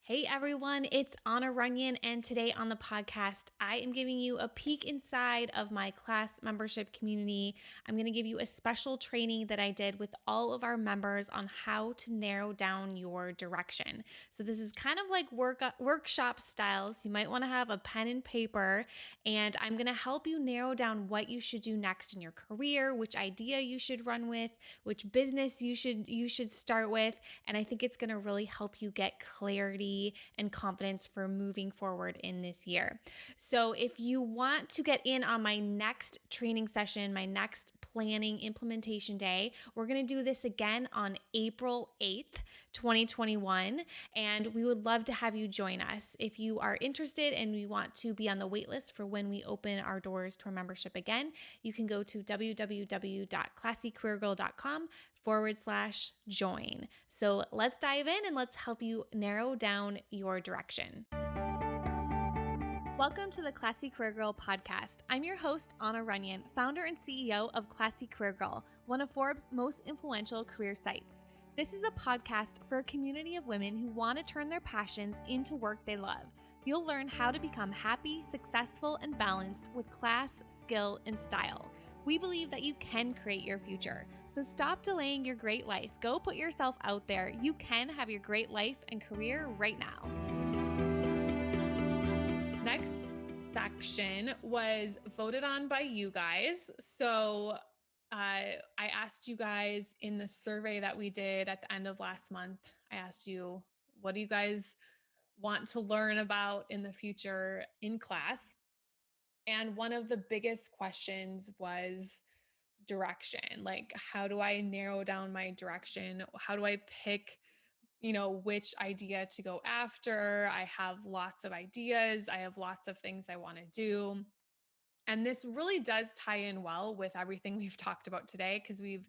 Hey everyone, it's Anna Runyon, and today on the podcast, I am giving you a peek inside of my class membership community. I'm going to give you a special training that I did with all of our members on how to narrow down your direction. So this is kind of like workshop styles. You might want to have a pen and paper, and I'm going to help you narrow down what you should do next in your career, which idea you should run with, which business you should start with, and I think it's going to really help you get clarity and confidence for moving forward in this year. So, if you want to get in on my next training session, my next planning implementation day, we're going to do this again on April 8th, 2021. And we would love to have you join us. If you are interested and we want to be on the wait list for when we open our doors to our membership again, you can go to www.classycareergirl.com/join. So let's dive in and let's help you narrow down your direction. Welcome to the Classy Career Girl podcast. I'm your host, Anna Runyon, founder and CEO of Classy Career Girl, one of Forbes' most influential career sites. This is a podcast for a community of women who want to turn their passions into work they love. You'll learn how to become happy, successful, and balanced with class, skill, and style. We believe that you can create your future. So stop delaying your great life. Go put yourself out there. You can have your great life and career right now. Next section was voted on by you guys. So I asked you guys in the survey that we did at the end of last month, I asked you, what do you guys want to learn about in the future in class? And one of the biggest questions was direction. Like, how do I narrow down my direction? How do I pick which idea to go after? I have lots of ideas. I have lots of things I want to do. And this really does tie in well with everything we've talked about today because you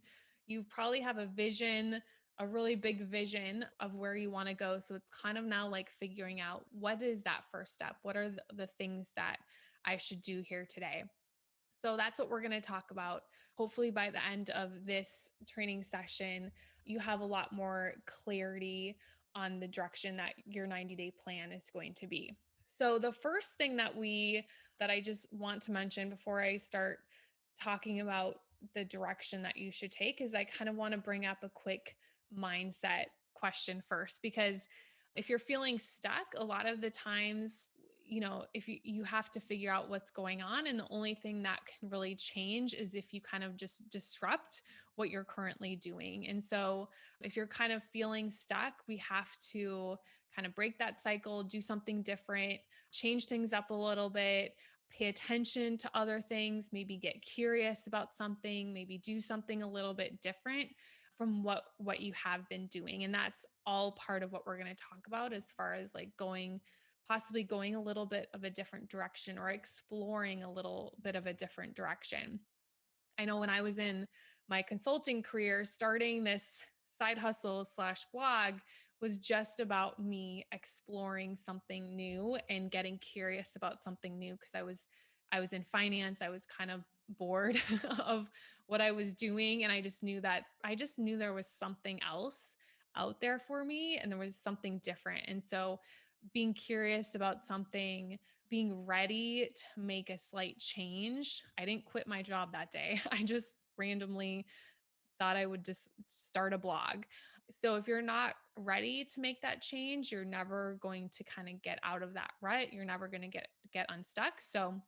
probably have a vision, a really big vision of where you want to go. So it's kind of now like figuring out what is that first step? What are the things that I should do here today? So that's what we're going to talk about. Hopefully, by the end of this training session, you have a lot more clarity on the direction that your 90-day plan is going to be. So the first thing that I just want to mention before I start talking about the direction that you should take is I kind of want to bring up a quick mindset question first, because if you're feeling stuck, a lot of the times, if you have to figure out what's going on, and the only thing that can really change is if you kind of just disrupt what you're currently doing. And so if you're kind of feeling stuck, we have to kind of break that cycle, do something different, change things up a little bit, pay attention to other things, maybe get curious about something, maybe do something a little bit different from what you have been doing. And that's all part of what we're going to talk about as far as like possibly going a little bit of a different direction or exploring a little bit of a different direction. I know when I was in my consulting career, starting this side hustle slash blog was just about me exploring something new and getting curious about something new, because I was in finance. I was kind of bored of what I was doing, and I just knew there was something else out there for me, and there was something different. And so being curious about something, being ready to make a slight change. I didn't quit my job that day. I just randomly thought I would just start a blog. So if you're not ready to make that change, you're never going to kind of get out of that rut. You're never going to get unstuck. So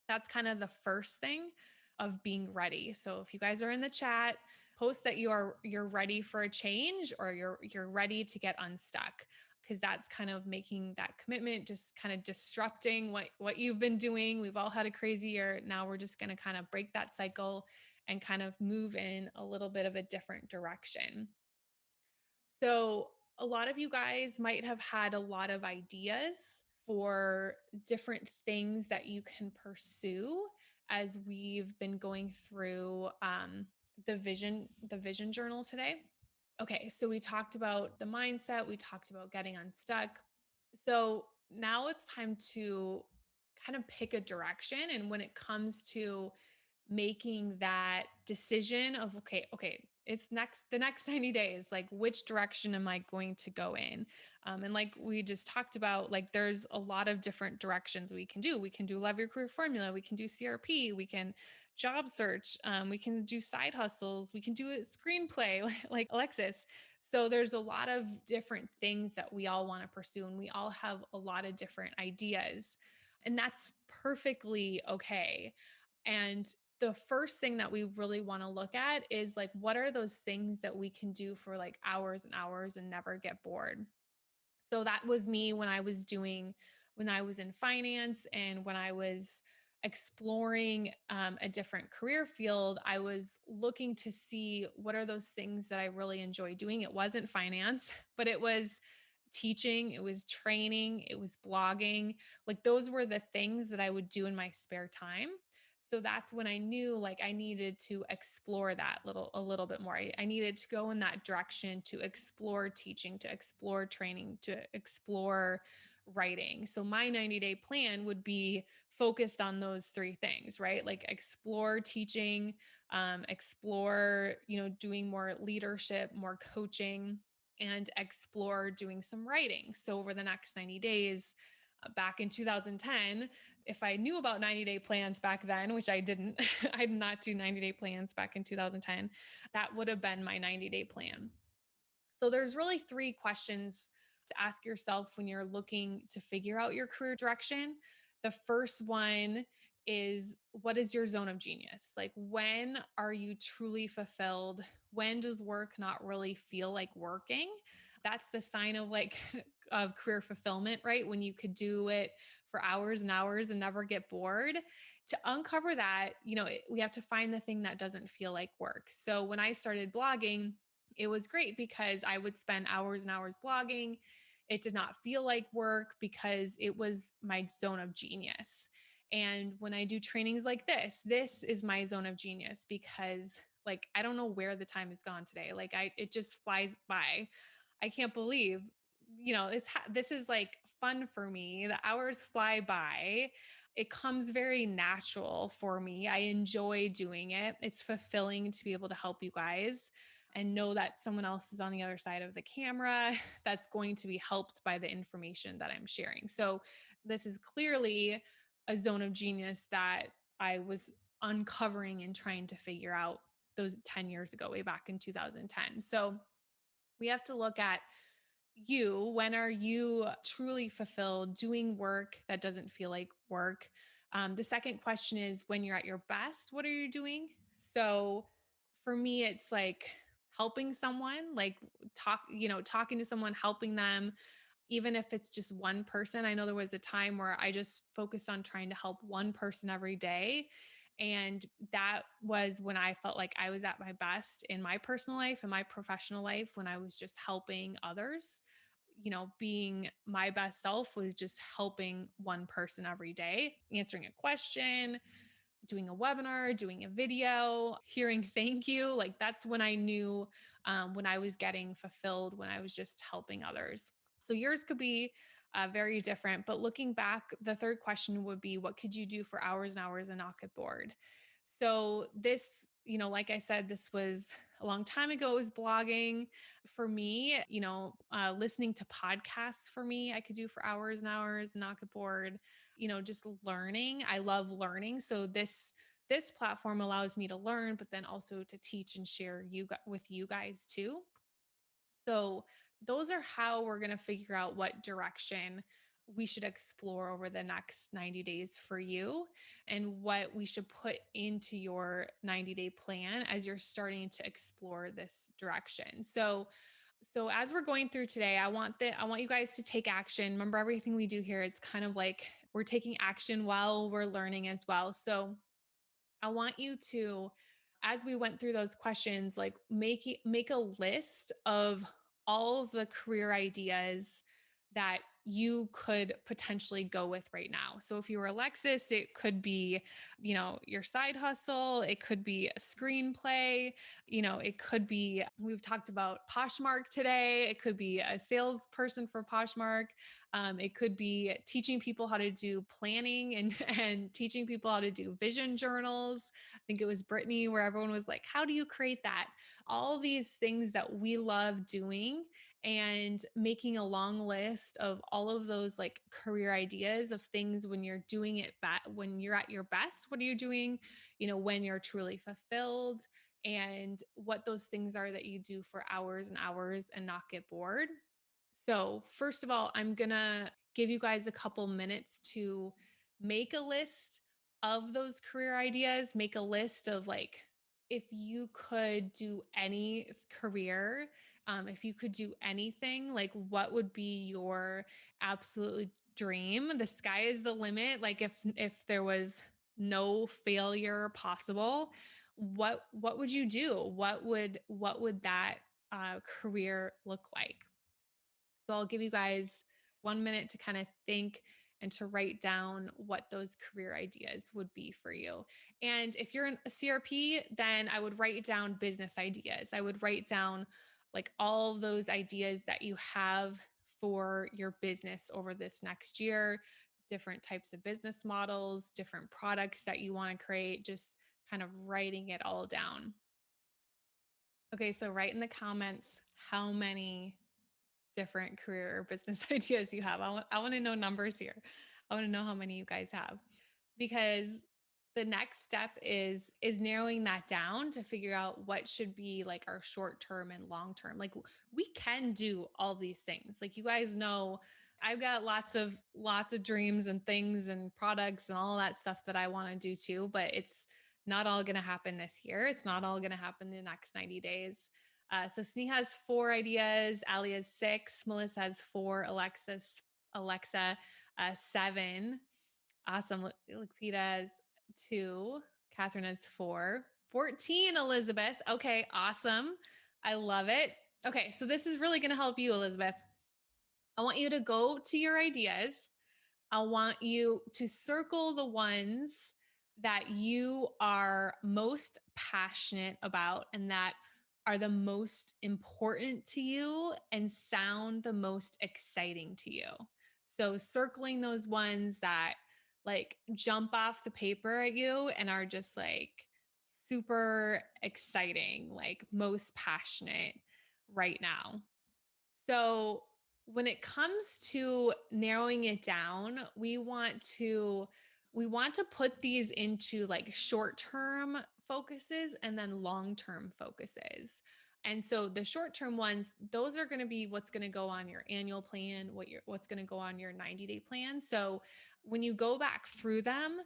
that's kind of the first thing of being ready. So if you guys are in the chat, post that you're ready for a change, or you're ready to get unstuck, because that's kind of making that commitment, just kind of disrupting what you've been doing. We've all had a crazy year. Now we're just going to kind of break that cycle and kind of move in a little bit of a different direction. So, a lot of you guys might have had a lot of ideas for different things that you can pursue as we've been going through the vision journal today. Okay, so we talked about the mindset, we talked about getting unstuck. So now it's time to kind of pick a direction. And when it comes to making that decision of, okay, it's the next 90 days, like which direction am I going to go in? And like we just talked about, like there's a lot of different directions we can do. We can do Love Your Career Formula, we can do CRP, we can job search, we can do side hustles, we can do a screenplay like Alexis. So there's a lot of different things that we all want to pursue, and we all have a lot of different ideas. And that's perfectly okay. And the first thing that we really want to look at is like, what are those things that we can do for like hours and hours and never get bored? So that was me when I was in finance and when I was exploring a different career field. I was looking to see what are those things that I really enjoy doing. It wasn't finance, but it was teaching, it was training, it was blogging. Like those were the things that I would do in my spare time. So that's when I knew like I needed to explore that a little bit more. I needed to go in that direction to explore teaching, to explore training, to explore writing. So my 90-day plan would be focused on those three things, right? Like explore teaching, explore, doing more leadership, more coaching, and explore doing some writing. So over the next 90 days, back in 2010, if I knew about 90-day plans back then, which I didn't, I did not do 90-day plans back in 2010, that would have been my 90-day plan. So there's really three questions to ask yourself when you're looking to figure out your career direction. The first one is, what is your zone of genius? Like, when are you truly fulfilled? When does work not really feel like working? That's the sign of like of career fulfillment, right? When you could do it for hours and hours and never get bored. To uncover that, we have to find the thing that doesn't feel like work. So when I started blogging, it was great because I would spend hours and hours blogging. It did not feel like work because it was my zone of genius. And when I do trainings like this is my zone of genius because like I don't know where the time has gone today. Like it just flies by. I can't believe, this is like fun for me. The hours fly by. It comes very natural for me. I enjoy doing it. It's fulfilling to be able to help you guys and know that someone else is on the other side of the camera that's going to be helped by the information that I'm sharing. So, this is clearly a zone of genius that I was uncovering and trying to figure out those 10 years ago, way back in 2010. So, we have to look at you. When are you truly fulfilled doing work that doesn't feel like work? The second question is, when you're at your best, what are you doing? So for me, it's like helping someone, like talking to someone, helping them, even if it's just one person. I know there was a time where I just focused on trying to help one person every day. And that was when I felt like I was at my best in my personal life and my professional life, when I was just helping others. Being my best self was just helping one person every day, answering a question, doing a webinar, doing a video, hearing thank you. Like that's when I knew when I was getting fulfilled, when I was just helping others. So yours could be very different. But looking back, the third question would be, what could you do for hours and hours and not get bored? So this, like I said, this was a long time ago. It was blogging for me. Listening to podcasts for me, I could do for hours and hours and not get bored. Just learning. I love learning. So this platform allows me to learn, but then also to teach and share with you guys too. So those are how we're going to figure out what direction we should explore over the next 90 days for you, and what we should put into your 90-day plan as you're starting to explore this direction. So as we're going through today, I want you guys to take action. Remember, everything we do here, it's kind of like we're taking action while we're learning as well. So I want you to, as we went through those questions, like make a list of all of the career ideas that you could potentially go with right now. So if you were Alexis, it could be, your side hustle, it could be a screenplay, it could be, we've talked about Poshmark today, it could be a salesperson for Poshmark. It could be teaching people how to do planning and, and teaching people how to do vision journals. think it was Brittany, where everyone was like, how do you create that? All these things that we love doing, and making a long list of all of those like career ideas of things when you're doing it when you're at your best, what are you doing, when you're truly fulfilled, and what those things are that you do for hours and hours and not get bored. So, first of all, I'm going to give you guys a couple minutes to make a list of those career ideas, make a list of like, if you could do any career, if you could do anything, like what would be your absolute dream? The sky is the limit. Like if there was no failure possible, what would you do? What would that career look like? So I'll give you guys 1 minute to kind of think and to write down what those career ideas would be for you. And if you're in a CRP, then I would write down business ideas. I would write down like all of those ideas that you have for your business over this next year, different types of business models, different products that you want to create, just kind of writing it all down. Okay, so write in the comments how many different career or business ideas you have. I want to know numbers here. I want to know how many you guys have, because the next step is narrowing that down to figure out what should be like our short term and long term. Like we can do all these things. Like you guys know, I've got lots of dreams and things and products and all that stuff that I want to do too, but it's not all going to happen this year. It's not all going to happen in the next 90 days. So Snee has 4 ideas, Ali has 6, Melissa has 4, Alexa 7. Awesome. Laquita has 2, Catherine has 4, 14, Elizabeth. Okay, awesome. I love it. Okay, so this is really going to help you, Elizabeth. I want you to go to your ideas. I want you to circle the ones that you are most passionate about and that are the most important to you and sound the most exciting to you. So, circling those ones that like jump off the paper at you and are just like super exciting, like most passionate right now. So, when it comes to narrowing it down, we want to put these into like short-term focuses and then long-term focuses. And so the short-term ones, those are going to be what's going to go on your annual plan, what's going to go on your 90-day plan. So when you go back through them,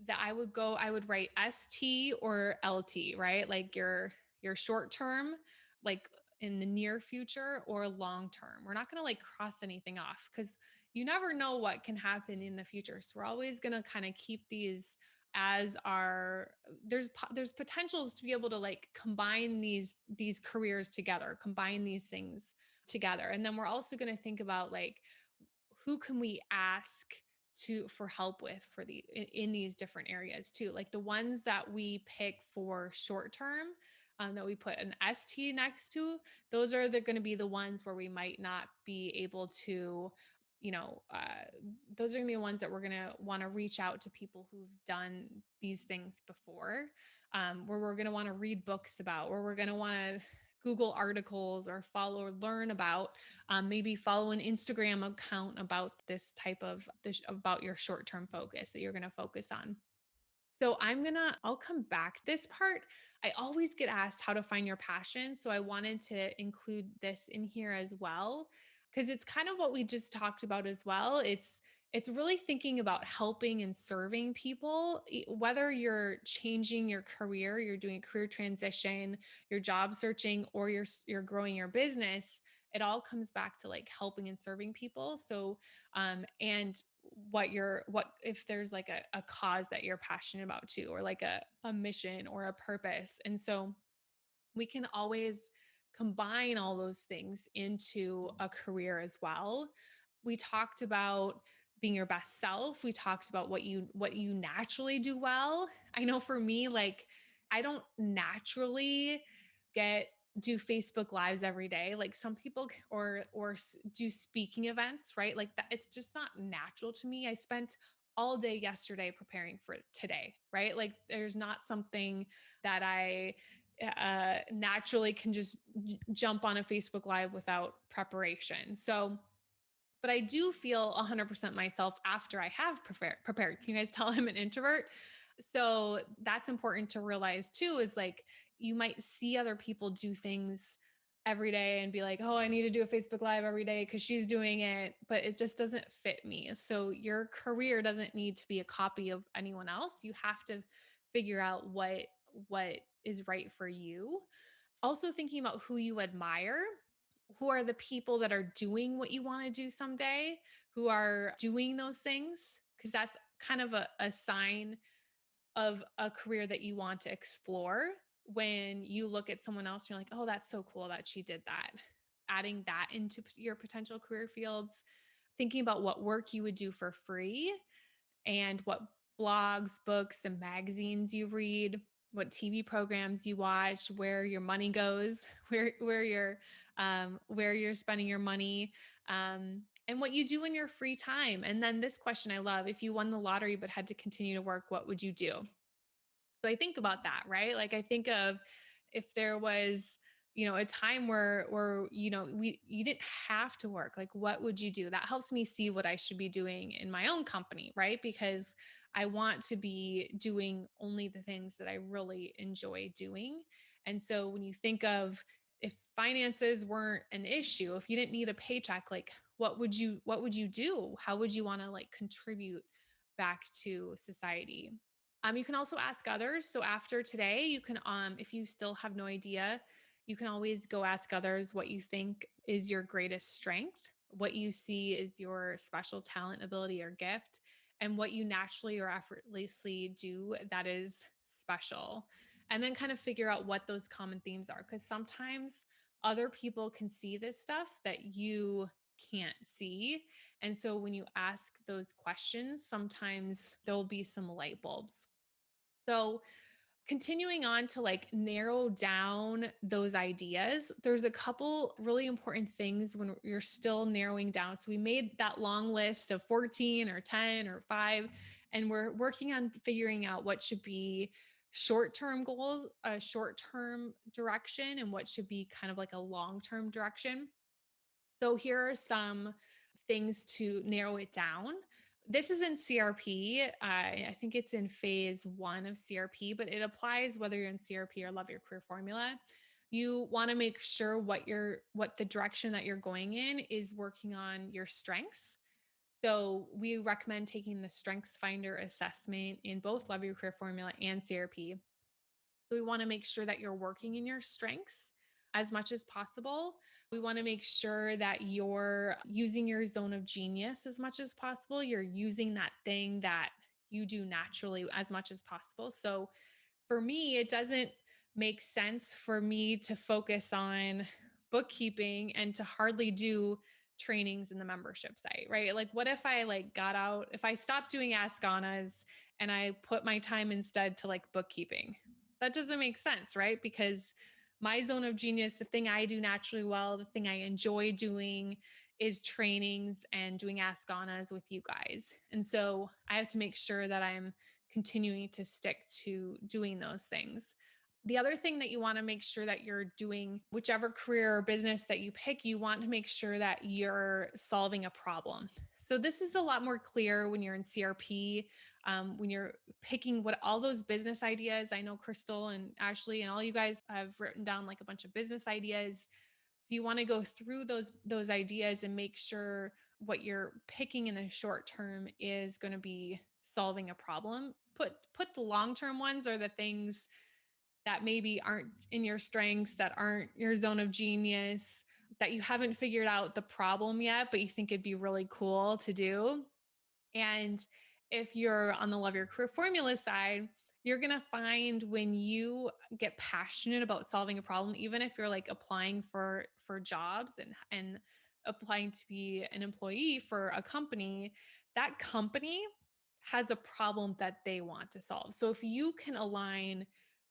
that I would write ST or LT, right? Like your short term, like in the near future, or long term. We're not going to like cross anything off because you never know what can happen in the future. So we're always going to kind of keep these as our there's potentials to be able to like combine these careers together, combine these things together. And then we're also going to think about like who can we ask to for help with for in these different areas too, like the ones that we pick for short term, that we put an ST next to, those are going to be the ones where we might not be able to, you know, those are going to be the ones that we're going to want to reach out to people who've done these things before, where we're going to want to read books about, where we're going to want to Google articles or follow or learn about, maybe follow an Instagram account about this type of this about your short-term focus that you're going to focus on. So I'll come back to this part. I always get asked how to find your passion. So I wanted to include this in here as well, because it's kind of what we just talked about as well. It's really thinking about helping and serving people, whether you're changing your career, you're doing a career transition, you're job searching, or you're growing your business. It all comes back to like helping and serving people. So, and what if there's like a cause that you're passionate about too, or like a mission or a purpose. And so we can always combine all those things into a career as well. We talked about being your best self. We talked about what you naturally do well. I know for me, like I don't naturally get do Facebook lives every day like some people, or do speaking events, right? Like that, it's just not natural to me. I spent all day yesterday preparing for today, right? Like there's not something that I naturally can just jump on a Facebook Live without preparation. So, but I do feel 100% myself after I have prepared. Can you guys tell I'm an introvert? So that's important to realize too, is like you might see other people do things every day and be like, oh, I need to do a Facebook Live every day because she's doing it, but it just doesn't fit me. So your career doesn't need to be a copy of anyone else. You have to figure out what is right for you. Also thinking about who you admire, who are the people that are doing what you want to do someday, who are doing those things, because that's kind of a sign of a career that you want to explore. When you look at someone else, you're like, oh, that's so cool that she did that. Adding that into your potential career fields, thinking about what work you would do for free and what blogs, books, and magazines you read, what TV programs you watch, where your money goes, where you're spending your money, and what you do in your free time. And then this question I love: if you won the lottery but had to continue to work, what would you do? So I think about that, right? Like I think of if there was, a time where we you didn't have to work, like what would you do? That helps me see what I should be doing in my own company, right? Because I want to be doing only the things that I really enjoy doing. And so when you think of if finances weren't an issue, if you didn't need a paycheck, like what would you do? How would you want to like contribute back to society? You can also ask others. So after today, you can, if you still have no idea, you can always go ask others what you think is your greatest strength, what you see is your special talent, ability, or gift, and what you naturally or effortlessly do that is special. And then kind of figure out what those common themes are. Because sometimes other people can see this stuff that you can't see. And so when you ask those questions, sometimes there'll be some light bulbs. So, continuing on to like narrow down those ideas, there's a couple really important things when you're still narrowing down. So, we made that long list of 14 or 10 or 5, and we're working on figuring out what should be short-term goals, a short-term direction, and what should be kind of like a long-term direction. So here are some things to narrow it down. This is in CRP. I think it's in phase 1 of CRP, but it applies whether you're in CRP or Love Your Career Formula. You want to make sure what the direction that you're going in is working on your strengths. So we recommend taking the Strengths Finder assessment in both Love Your Career Formula and CRP. So we want to make sure that you're working in your strengths as much as possible. We want to make sure that you're using your zone of genius as much as possible. You're using that thing that you do naturally as much as possible. So for me, it doesn't make sense for me to focus on bookkeeping and to hardly do trainings in the membership site, right? Like what if I like got out, if I stopped doing Ask Anna's and I put my time instead to like bookkeeping? That doesn't make sense, right? Because my zone of genius, the thing I do naturally well, the thing I enjoy doing is trainings and doing Ask Anna's with you guys. And so I have to make sure that I'm continuing to stick to doing those things. The other thing that you want to make sure that you're doing, whichever career or business that you pick, you want to make sure that you're solving a problem. So this is a lot more clear when you're in CRP, when you're picking what all those business ideas. I know Crystal and Ashley and all you guys have written down like a bunch of business ideas. So you want to go through those ideas and make sure what you're picking in the short term is going to be solving a problem. Put the long-term ones are the things that maybe aren't in your strengths, that aren't your zone of genius, that you haven't figured out the problem yet, but you think it'd be really cool to do. And if you're on the Love Your Career Formula side, you're going to find when you get passionate about solving a problem, even if you're like applying for jobs and applying to be an employee for a company, that company has a problem that they want to solve. So if you can align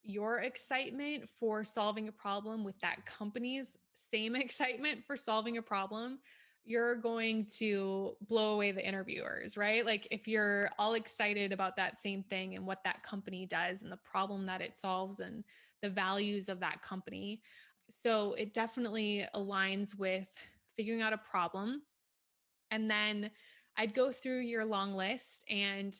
your excitement for solving a problem with that company's same excitement for solving a problem, you're going to blow away the interviewers, right? Like if you're all excited about that same thing and what that company does and the problem that it solves and the values of that company. So it definitely aligns with figuring out a problem. And then I'd go through your long list and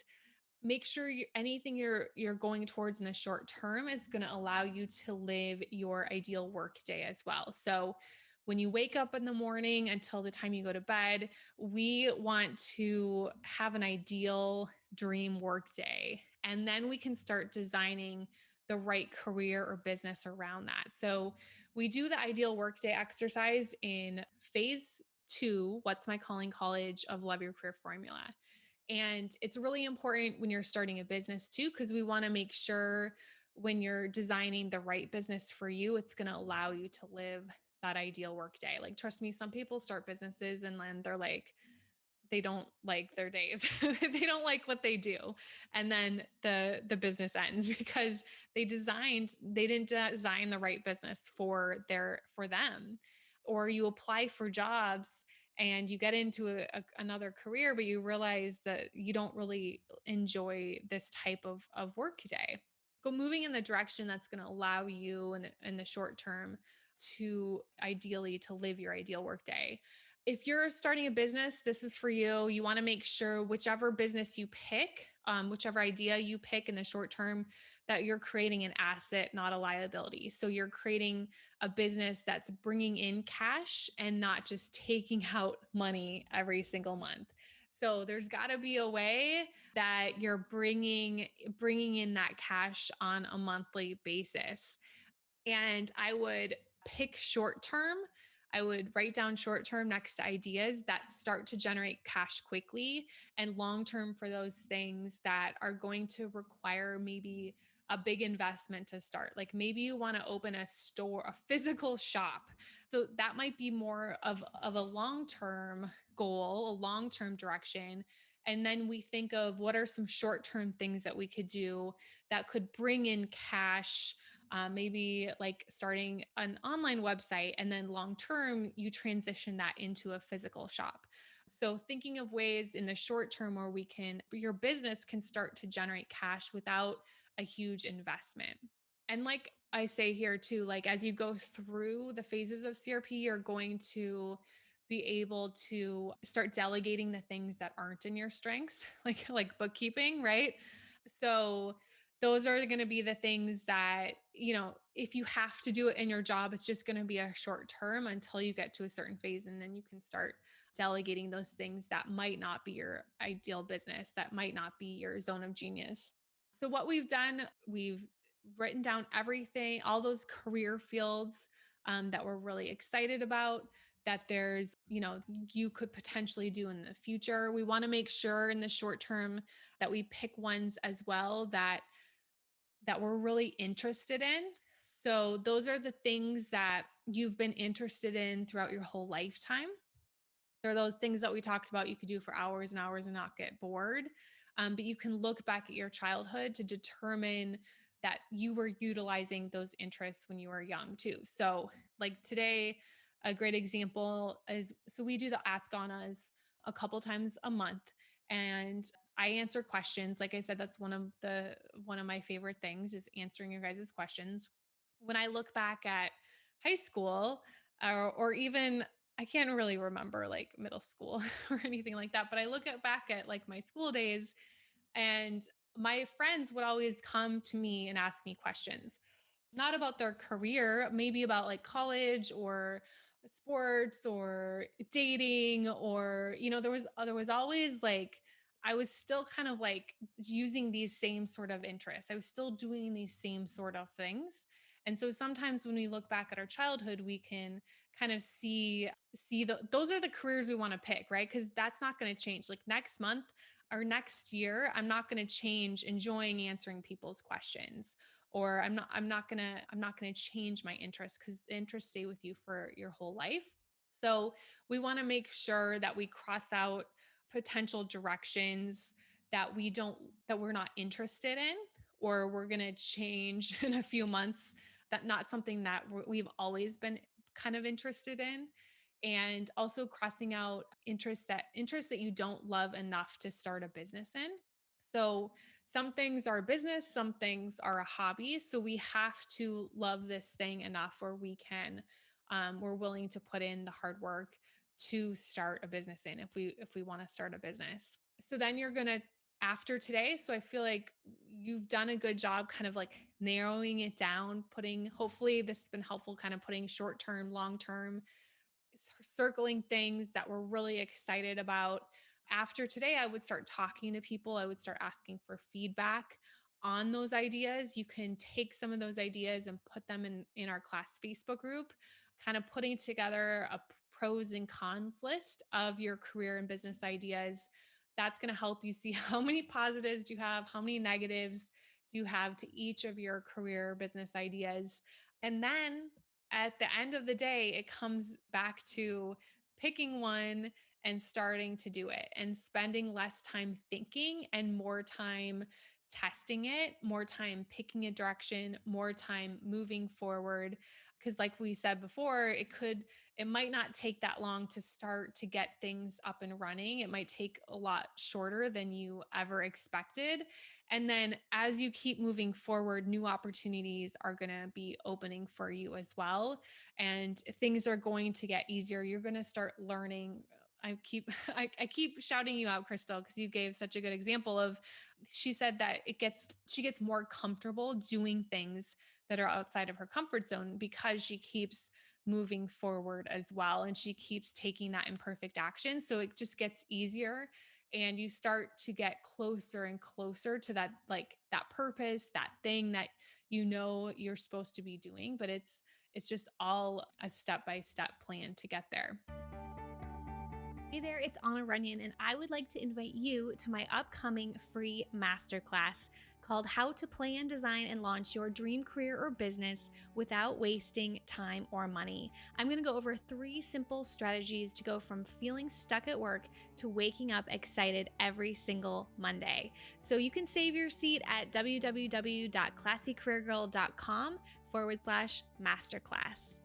make sure anything you're going towards in the short term is going to allow you to live your ideal work day as well. So when you wake up in the morning until the time you go to bed, we want to have an ideal dream work day, and then we can start designing the right career or business around that. So we do the ideal workday exercise in phase 2, what's my calling college of Love Your Career Formula. And it's really important when you're starting a business too, because we want to make sure when you're designing the right business for you, it's going to allow you to live that ideal work day. Like, trust me, some people start businesses and then they're like, they don't like their days. They don't like what they do. And then the business ends because they didn't design the right business for them. Or you apply for jobs and you get into another career, but you realize that you don't really enjoy this type of work day. Go moving in the direction that's going to allow you in the short term to ideally to live your ideal work day. If you're starting a business, this is for you. You want to make sure whichever business you pick, whichever idea you pick in the short term, that you're creating an asset, not a liability. So you're creating a business that's bringing in cash and not just taking out money every single month. So there's got to be a way that you're bringing in that cash on a monthly basis. And I would pick short term. I would write down short term next to ideas that start to generate cash quickly, and long term for those things that are going to require maybe a big investment to start. Like maybe you want to open a store, a physical shop. So that might be more of a long term goal, a long term direction. And then we think of what are some short term things that we could do that could bring in cash, maybe like starting an online website, and then long term, you transition that into a physical shop. So, thinking of ways in the short term where your business can start to generate cash without a huge investment. And like I say here too, like as you go through the phases of CRP, you're going to be able to start delegating the things that aren't in your strengths, like bookkeeping, right? So those are going to be the things that, if you have to do it in your job, it's just going to be a short term until you get to a certain phase. And then you can start delegating those things that might not be your ideal business, that might not be your zone of genius. So, what we've done, we've written down everything, all those career fields that we're really excited about, that you could potentially do in the future. We want to make sure in the short term that we pick ones as well that we're really interested in. So those are the things that you've been interested in throughout your whole lifetime. They're those things that we talked about you could do for hours and hours and not get bored. But you can look back at your childhood to determine that you were utilizing those interests when you were young too. So, like today, a great example is so we do the Ask Annas a couple times a month, and I answer questions. Like I said, that's one of my favorite things is answering your guys' questions. When I look back at high school, or even I can't really remember like middle school or anything like that, but I look back at like my school days, and my friends would always come to me and ask me questions, not about their career, maybe about like college or sports or dating, or there was always like I was still kind of like using these same sort of interests. I was still doing these same sort of things. And so sometimes when we look back at our childhood, we can kind of those are the careers we want to pick, right? Because that's not going to change. Like next month or next year, I'm not going to change enjoying answering people's questions, or I'm not going to change my interests, because the interests stay with you for your whole life. So we want to make sure that we cross out potential directions that we're not interested in, or we're going to change in a few months, that not something that we've always been kind of interested in. and also crossing out interests that you don't love enough to start a business in. So some things are business, some things are a hobby. So we have to love this thing enough where we're willing to put in the hard work to start a business in if we want to start a business. So then you're going to after today. So I feel like you've done a good job kind of like narrowing it down, hopefully this has been helpful, kind of putting short term, long term, circling things that we're really excited about. After today, I would start talking to people. I would start asking for feedback on those ideas. You can take some of those ideas and put them in our class Facebook group, kind of putting together a pros and cons list of your career and business ideas. That's going to help you see how many positives do you have, how many negatives do you have to each of your career business ideas. And then at the end of the day, it comes back to picking one and starting to do it and spending less time thinking and more time testing it, more time picking a direction, more time moving forward. Because, like we said before, it might not take that long to start to get things up and running. It might take a lot shorter than you ever expected. And then as you keep moving forward, new opportunities are going to be opening for you as well. And things are going to get easier. You're going to start learning. I keep shouting you out, Crystal, because you gave such a good example of she said that she gets more comfortable doing things that are outside of her comfort zone because she keeps moving forward as well. And she keeps taking that imperfect action. So it just gets easier and you start to get closer and closer to that purpose, that thing that you're supposed to be doing, but it's just all a step-by-step plan to get there. Hey there, it's Anna Runyon, and I would like to invite you to my upcoming free masterclass called How to Plan, Design, and Launch Your Dream Career or Business Without Wasting Time or Money. I'm going to go over 3 simple strategies to go from feeling stuck at work to waking up excited every single Monday. So you can save your seat at www.classycareergirl.com/masterclass.